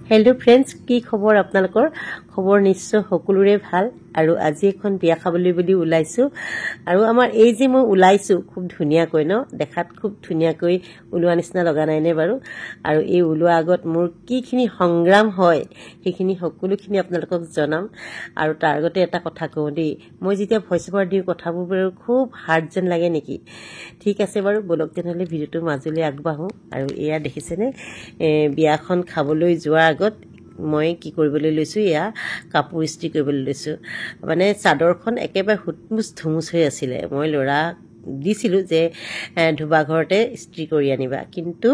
hello friends की खबर आपनालोকৰ खबर निश्चय সকলোৰে ভাল আৰু আজি এখন বিয়া খাবলৈ বুলি উলাইছো আৰু আমাৰ এই যে মই উলাইছো খুব ধুনিয়া কই ন দেখাত খুব ধুনিয়া কই উলোৱা নিচিনা লগা নাই নে বাৰু আৰু এই উলোৱা আগত মোৰ কিখিনি সংগ্ৰাম হয় সেইখিনি সকলোখিনি আপোনালোকক জনাম আৰু তাৰ আগতে এটা কথা কওঁ দেই মই যেতিয়া ভয়েস ওভাৰ দিও কথাবোৰ খুব হাৰ্ড যেন লাগে নেকি ঠিক আছে বাৰু বলক তেনেহলে ভিডিওটো মাজলৈ আগবাঢ়ো আৰু এয়া দেখিছেনে বিয়াখন খাবলৈ যোৱাৰ আগত মই কি কৰিবলৈ লৈছো ইয়া কাপোৰ ইস্ত্ৰি কৰিবলৈ লৈছো মানে চাদৰখন একেবাৰে হুটমুস ধুমুস হৈ আছিল মই লৰা দিছিলো যে ধুবা ঘৰতে ইস্ত্ৰি কৰি আনিবা কিন্তু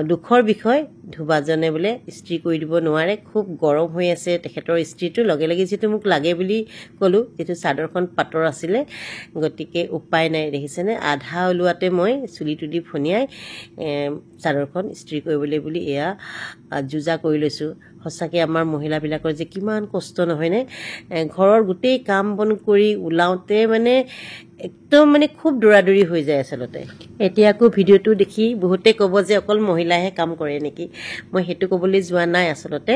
দুখৰ বিষয় ধুবাজনে বলে ইস্ত্ৰি কৰি দিব নোৱাৰে খুব গৰম হৈ আছে তেখেতৰ ইস্ত্ৰিটো লগে লগে যেটো মোক লাগে বুলি কলো যেটো চাদৰখন পাতৰ আছিল গটিকে উপায় নাই দেখিছেনে আধা ওলুৱাতে মই চুলিটো দি ফনিয়াই চাদৰখন ইস্ত্ৰি কৰিবলৈ বুলি এয়া জুজা কৰি লৈছো হসাকে আমাৰ মহিলা বিলাকৰ যে কিমান কষ্ট নহয় নে ঘৰৰ গুটেই কাম বন কৰি উলাওতে মানে একদম মানে খুব দৌৰাদৌৰি হৈ যায় আসলতে এতিয়া আকৌ ভিডিওটো দেখি বহুতে কব যে অকল মহিলাহে কাম কৰে নেকি মই হেতু কবলৈ যোৱা নাই আসলতে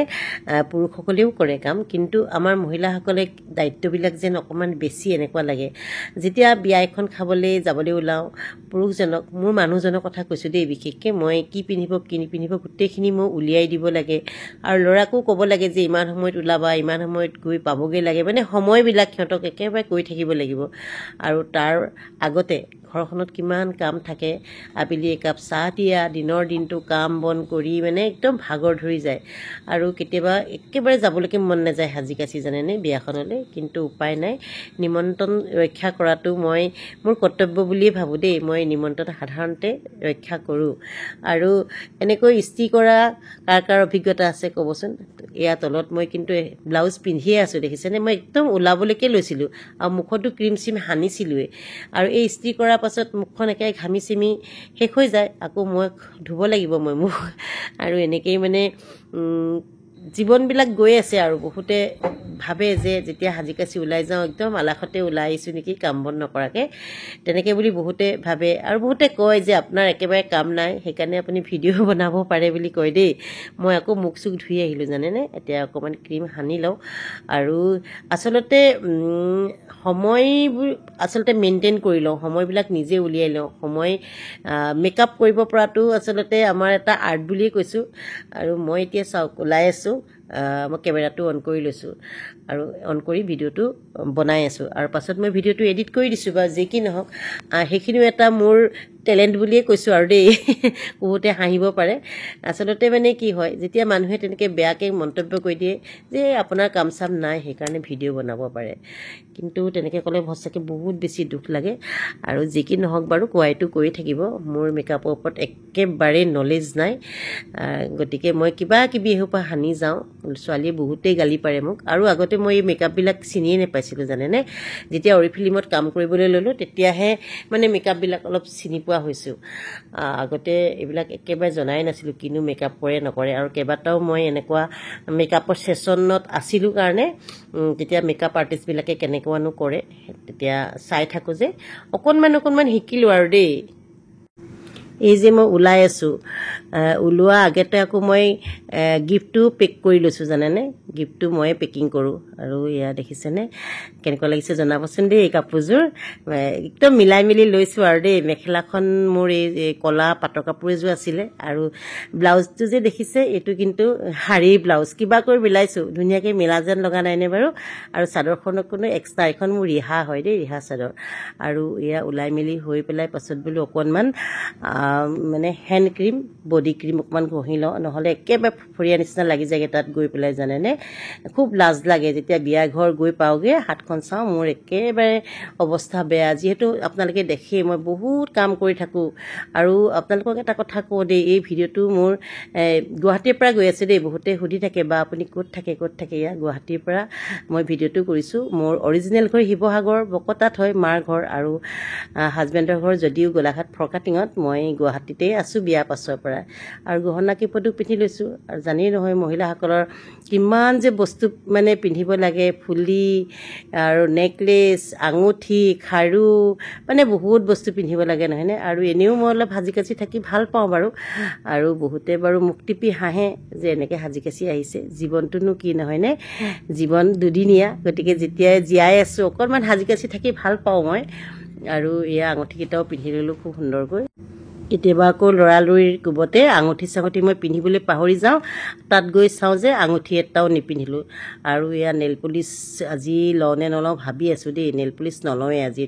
পুৰুষসকলেও কৰে কাম কিন্তু আমাৰ মহিলাসকলে দায়িত্ববিলাক যেন অকমান বেছি এনেকুৱা লাগে যেতিয়া বিয়া এখন খাবলৈ যাবলৈ উলাও পুৰুষজনক মোৰ মানুহজনৰ কথা কৈছো দেই বিশেষকে মই কি পিন্ধিব গুটেইখিনি মই উলিয়াই দিব লাগে আৰু লৰাকো কব লাগে যে ইমান সময়ত উলাবা ইমান সময়ত গৈ পাবগে লাগে মানে সময়বিলাক ক্ষতক একেবাৰে কৈ থাকিব লাগিব আৰু তাৰ আগতে ঘৰখনত কিমান কাম থাকে আবেলি একাপ চাহ দিয়া দিনৰ দিনটো কাম বন কৰি মানে একদম ভাগৰ ধৰি যায় আৰু কেতিয়াবা একেবাৰে যাবলৈকে মন নাযায় হাজিকাছি জানেনে বিয়াখনলৈ কিন্তু উপায় নাই নিমন্ত্ৰণ ৰক্ষা কৰাটো মই মোৰ কৰ্তব্য বুলি ভাবো দেই মই নিমন্ত্ৰণ সাধাৰণতে ৰক্ষা কৰো আৰু এনেকৈ ইস্ত্ৰি কৰা কাৰ অভিজ্ঞতা আছে কবচোন এয়া তলত মই কিন্তু ব্লাউজ পিন্ধিয়ে আছো দেখিছেনে মই একদম উলাবলৈকে লৈছিলো আৰু মুখটো ক্ৰীম সিম হানিছিলুৱে আৰু এই ইস্ত্ৰি কৰা পাছত মুখখন একাই ঘামি চিমি শেষ হৈ যায় আকৌ মই ধুব লাগিব মই মুখ আৰু এনেকৈ মানে জীৱনবিলাক গৈ আছে আৰু বহুতে ভাবে যে যেতিয়া হাজিকাছি উলাই যাও একদম আলাখতে উলাই আইছো নেকি কাম বন নকৰাকে তেনেকে বুলি বহুতে ভাবে আৰু বহুতে কয় যে আপোনাৰ একেবাৰে কাম নাই সেইকাৰণে আপুনি ভিডিও বনাব পাৰে বুলি কয় দেই মই আকৌ মুখ সুখ ধুই আহিলো জানেনে এতিয়া অকমান ক্ৰীম হানি লও আৰু আসলতে সময়বোৰ আসলতে মেইনটেইন কৰি লও সময়বিলাক নিজে উলিয়াই লও সময় মেকআপ কৰিব পৰাটো আসলতে আমাৰ এটা আৰ্ট বুলি কৈছো আৰু মই এতিয়া চাওক উলাই আছো মই কেমেৰাটো অন কৰি লৈছো আৰু অন কৰি ভিডিওটো বনাই আছো আৰু পাছত মই ভিডিওটো এডিট কৰি দিছো বা যে কি নহক হেখিনিও এটা মোৰ টেলেন্ট বুলিয়ে কৈছো আৰু দেই বহুতে হাঁহিব পাৰে আসলতে মানে কি হয় যেতিয়া মানুহে তেনেকে বেয়াকে মন্তব্য কৰি দিয়ে যে আপোনাৰ কাম চাম নাই সেইকাৰণে ভিডিও বনাব পাৰে কিন্তু তেনেকে কলে ভছাকে বহুত বেছি দুখ লাগে আৰু যে কি নহক বাৰু কোৱাইটো কৰি থাকিব মোৰ মেকআপৰ ওপৰত একেবাৰে নলেজ নাই গতিকে মই কিবা কিবি হেপা হানি যাও ছোৱালী বহুতেই গালি পাৰে মোক আৰু আগতে মই এই মেকআপ বিলাক চিনিয়ে নেপাইছিলো জানেনে যেতিয়া অৰিফিল্মত কাম কৰিবলৈ ললো তেতিয়াহে মানে মেকআপ বিলাক অলপ চিনি পোৱা হৈছো আগতে এইবিলাক একেবাৰে জনাই নাছিলো কিনো মেকআপ কৰে নকৰে আৰু কেবাটাও মই এনেকুৱা মেকআপৰ সেশনত আছিলো কাৰণে তেতিয়া মেকআপ আৰ্টিষ্ট বিলাকে কেনেকুৱানো কৰে তেতিয়া চাই থাকো যে অকনমান শিকিলো আৰু দেই এই যে মই উলাই আছো উলোৱা আগতে আকৌ মই গিফ্টটো পেক কৰি লৈছো জানেনে গিফ্টটো মই পেকিং কৰো আৰু ইয়া দেখিছেনে কেনেকুৱা লাগিছে জনাবচোন দেই এই কাপোৰযোৰ একদম মিলাই মিলি লৈছো আৰু দেই মেখেলাখন মোৰ এই কলা পাটৰ কাপোৰ এযোৰ আছিল আৰু ব্লাউজটো যে দেখিছে এটো কিন্তু হাৰি ব্লাউজ কিবা কৰি মিলাইছো ধুনিয়াকে মিলা যেন লগা নাই নে বাৰু আৰু চাদৰখনৰ কোনো এক্সট্ৰা এখন মোৰ ৰিহা হয় দেই ৰিহা চাদৰ আৰু ইয়া উলাই মিলি হৈ পেলাই পাছত বলি অকনমান মানে হ্যান্ড ক্ৰীম বডি ক্ৰীম অকমান ঘহি লও নহলে একেবাৰে ফৰিয়া নিচিনা লাগি যায় তাত গৈ পেলাই জানেনে খুব লাজ লাগে যেতিয়া বিয়া ঘৰ গৈ পাওগে হাতখন চাও মোৰ একেবাৰে অৱস্থা বেয়া যেহেতু আপোনালোকে দেখে মই বহুত কাম কৰি থাকো আৰু আপোনালোকক এটা কথা কওঁ দেই এই ভিডিওটো মোৰ গুৱাহাটীৰ পৰা গৈ আছে দেই বহুতে সুধি থাকে বা আপুনি ক'ত থাকে ইয়া গুৱাহাটীৰ পৰা মই ভিডিওটো কৰিছো মোৰ অৰিজিনেল ঘৰ শিৱসাগৰ বকতাত হয় মাৰ ঘৰ আৰু হাজবেণ্ডৰ ঘৰ যদিও গোলাঘাট ফৰকাটিঙত মই গুৱাহাটীতেই আছোঁ বিয়া পাছৰ পৰা আৰু গহনা কেইপদো পিন্ধি লৈছোঁ আৰু জানেই নহয় মহিলাসকলৰ কিমান যে বস্তু মানে পিন্ধিব লাগে ফুলি আৰু নেকলেছ আঙুঠি খাৰু মানে বহুত বস্তু পিন্ধিব লাগে নহয়নে আৰু এনেও মই অলপ সাজি কাচি থাকি ভাল পাওঁ বাৰু আৰু বহুতে বাৰু মুখ টিপি হাঁহে যে এনেকৈ সাজি কাচি আহিছে জীৱনটোনো কি নহয়নে জীৱন দুদিনীয়া গতিকে যেতিয়াই জীয়াই আছোঁ অকণমান সাজি কাচি থাকি ভাল পাওঁ মই আৰু এয়া আঙুঠিকেইটাও পিন্ধি ল'লোঁ খুব সুন্দৰকৈ কেতিয়াবা আকৌ লৰালৰিৰ কোবতে আঙুঠি চাঙুঠি মই পিন্ধিবলৈ পাহৰি যাওঁ তাত গৈ চাওঁ যে আঙুঠি এটাও নিপিন্ধিলোঁ আৰু এয়া নেল পলিচ আজি লওঁ নে নলওঁ ভাবি আছোঁ দেই নেল পলিচ নলওঁৱে আজি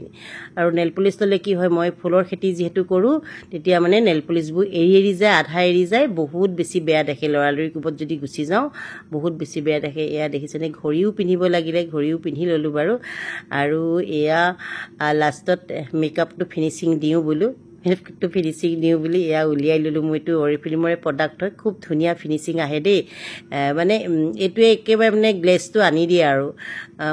আৰু নেল পলিচ ল'লে কি হয় মই ফুলৰ খেতি যিহেতু কৰোঁ তেতিয়া মানে নেল পলিচবোৰ এৰি এৰি যায় আধা এৰি যায় বহুত বেছি বেয়া দেখে লৰালৰিৰ কোবত যদি গুচি যাওঁ বহুত বেছি বেয়া দেখে এয়া দেখিছেনে ঘড়ীও পিন্ধিব লাগিলে ঘড়ীও পিন্ধি ল'লোঁ বাৰু আৰু এয়া লাষ্টত মেকআপটো ফিনিচিং দিওঁ বোলো মেকআপটো ফিনিচিং দিওঁ বুলি এয়া উলিয়াই ল'লোঁ মইতো অৰিফিলিমৰে প্ৰডাক্ট হয় খুব ধুনীয়া ফিনিচিং আহে দেই মানে এইটোৱে একেবাৰে মানে গ্লেজটো আনি দিয়ে আৰু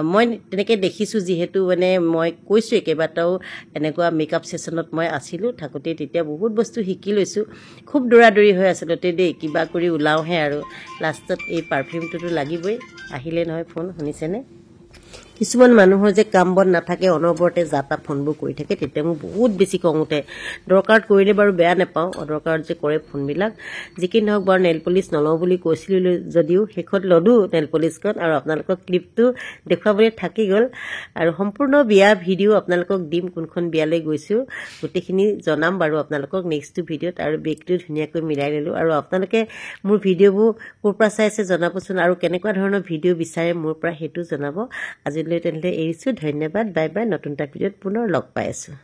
মই তেনেকৈ দেখিছোঁ যিহেতু মানে মই কৈছোঁ কেইবাটাও এনেকুৱা মেকআপ ছেশ্যনত মই আছিলোঁ থাকোঁতে তেতিয়া বহুত বস্তু শিকি লৈছোঁ খুব দৌৰা হৈ আচলতে দেই কিবা কৰি ওলাওঁহে আৰু লাষ্টত এই পাৰফিউমটোতো লাগিবই আহিলে নহয় ফোন শুনিছেনে কিছুমান মানুহৰ যে কাম বন নাথাকে অনবৰতে যাতা ফোনবোৰ কৰি থাকে তেতিয়া মোৰ বহুত বেছি খং উঠে দৰকাৰত কৰিলে বাৰু বেয়া নাপাওঁ অদৰকাৰত যে কৰে ফোনবিলাক যিকি নহওক বাৰু নেল পলিচ নলওঁ বুলি কৈছিলোঁ যদিও শেষত ল'লোঁ নেল পলিচখন আৰু আপোনালোকক ক্লিপটো দেখুৱাবলৈ থাকি গ'ল আৰু সম্পূৰ্ণ বিয়া ভিডিঅ' আপোনালোকক দিম কোনখন বিয়ালৈ গৈছোঁ গোটেইখিনি জনাম বাৰু আপোনালোকক নেক্সটটো ভিডিঅ'ত আৰু বেগটো ধুনীয়াকৈ মিলাই ল'লোঁ আৰু আপোনালোকে মোৰ ভিডিঅ'বোৰ ক'ৰ পৰা চাইছে জনাবচোন আৰু কেনেকুৱা ধৰণৰ ভিডিঅ' বিচাৰে মোৰ পৰা সেইটো জনাব আজিলৈ তেনেহ'লে এৰিছোঁ ধন্যবাদ বাই বাই নতুন এটা ভিডিঅ'ত পুনৰ লগ পাই আছোঁ